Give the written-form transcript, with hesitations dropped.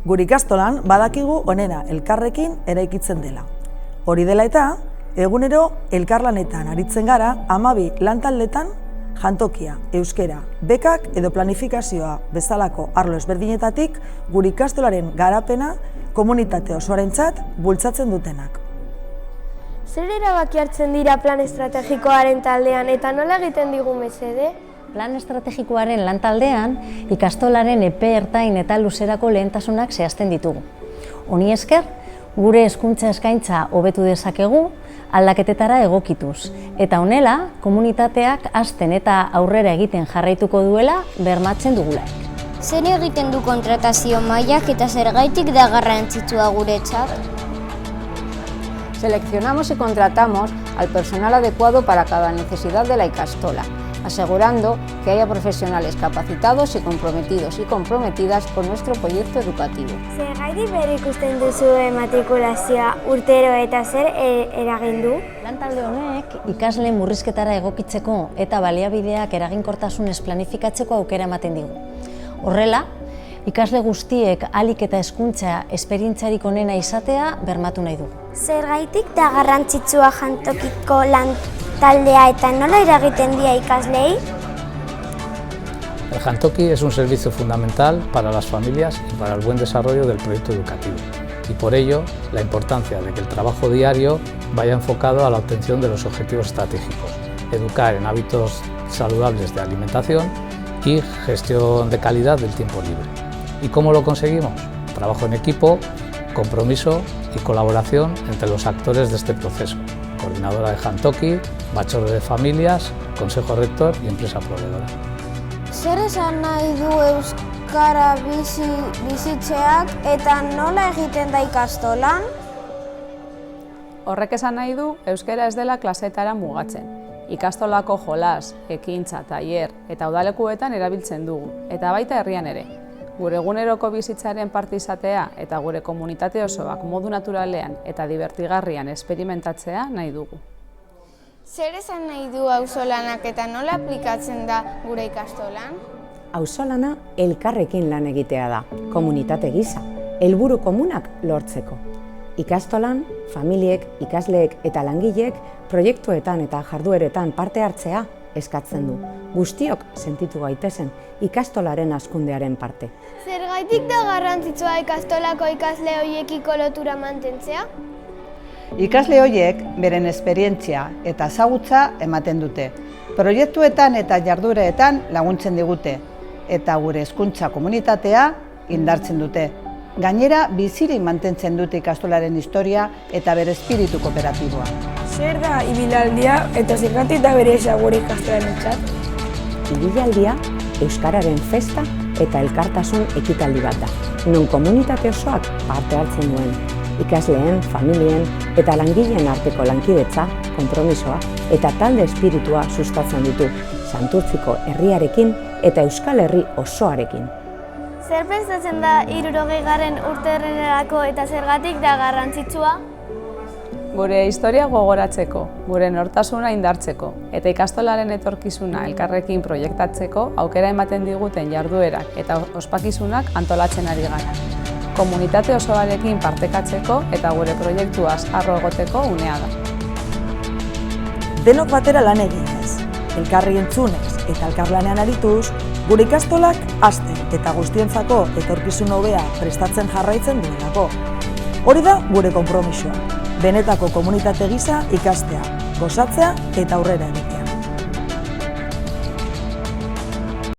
Gure ikastolan badakigu onena elkarrekin eraikitzen dela. Hori dela eta, egunero elkarlanetan aritzen gara 12 lantaldetan jantokia, euskera, bekak edo planifikazioa bezalako arlo ezberdinetatik gure ikastolaren garapena komunitate osoarentzat bultzatzen dutenak. Zer erabaki hartzen dira plan estrategikoaren taldean eta nola egiten digu mesede? Plan estrategikoaren lantaldean ikastolaren epe ertain eta luzerako lehentasunak zehazten ditugu. Honi esker, gure hezkuntza eskaintza hobetu dezakegu, aldaketetara egokituz, eta honela, komunitateak hazten eta aurrera egiten jarraituko duela bermatzen dugulaik. Zer egiten du kontratazio mailak eta zergaitik da garrantzitsua guretzat? Seleccionamos y contratamos al personal adecuado para cada necesidad de la ikastola, asegurando que haya profesionales capacitados y comprometidas con nuestro proyecto educativo. Zergaitik berrikusten duzue matrikulazioa urtero eta zer eragin du? Lantalde honek ikasleen murrizketara egokitzeko eta baliabideak eraginkortasunez planifikatzeko aukera ematen digu. Horrela, ikasle guztiek ahalik eta hezkuntza esperientziarik onena izatea bermatu nahi dugu. Zergaitik da garrantzitsua jantokiko lantaldea eta nola eragiten dira ikaslei? El jantoki es un servicio fundamental para las familias y para el buen desarrollo del proyecto educativo. Y por ello, la importancia de que el trabajo diario vaya enfocado a la obtención de los objetivos estratégicos, educar en hábitos saludables de alimentación y gestión de calidad del tiempo libre. ¿Y cómo lo conseguimos? Trabajo en equipo, compromiso y colaboración entre los actores de este proceso. Coordinadora de jantoki, batzorde de familias, consejo rector y empresa proveedora. Zer esan nahi du euskara bizitzeak eta nola egiten da ikastolan? Horrek esan nahi du euskara ez dela klasetara mugatzen. Ikastolako jolas, ekintza, tailer eta udalekuetan erabiltzen dugu, eta baita herrian ere. Gure eguneroko bizitzaren parte izatea eta gure komunitate osoak modu naturalean eta dibertigarrian esperimentatzea nahi dugu. Zer esan nahi du auzolanak eta nola aplikatzen da gure ikastolan? Auzolana elkarrekin lan egitea da, komunitate gisa, helburu komunak lortzeko. Ikastolan, familiek, ikasleek eta langileek proiektuetan eta jardueretan parte hartzea eskatzen du. Guztiok sentitu gaitezen ikastolaren hazkundearen parte. Zergaitik da garrantzitsua ikastolako ikasle horiekiko lotura mantentzea? Ikasle horiek beren esperientzia eta ezagutza ematen dute. Proiektuetan eta jardueretan laguntzen digute eta gure hezkuntza komunitatea indartzen dute. Gainera, bizirik mantentzen dute ikastolaren historia eta bere espiritu kooperatiboa. Zer da ibilaldia eta zergatik da berezia gure ikastolarentzat? Ibilaldia euskararen festa eta elkartasun ekitaldi bat da, non komunitate osoak parte hartzen duen. Ikasleen, familien eta langileen arteko lankidetza, konpromisoa eta talde espiritua sustatzen ditu, Santurtziko herriarekin eta Euskal Herri osoarekin. Zer pentsatzen da 60. urteurrenerako eta zergatik da garrantzitsua? Gure historia gogoratzeko, gure nortasuna indartzeko eta ikastolaren etorkizuna elkarrekin proiektatzeko aukera ematen diguten jarduerak eta ospakizunak antolatzen ari gara. Komunitate osoarekin partekatzeko eta gure proiektuaz harro egoteko unea da. Denok batera lan eginez, elkarri entzunez eta elkarlanean arituz, gure ikastolak hazten eta guztientzako etorkizun hobea prestatzen jarraitzen duelako. Hori da gure konpromisoa, benetako komunitate gisa ikastea, gozatzea eta aurrera egitea.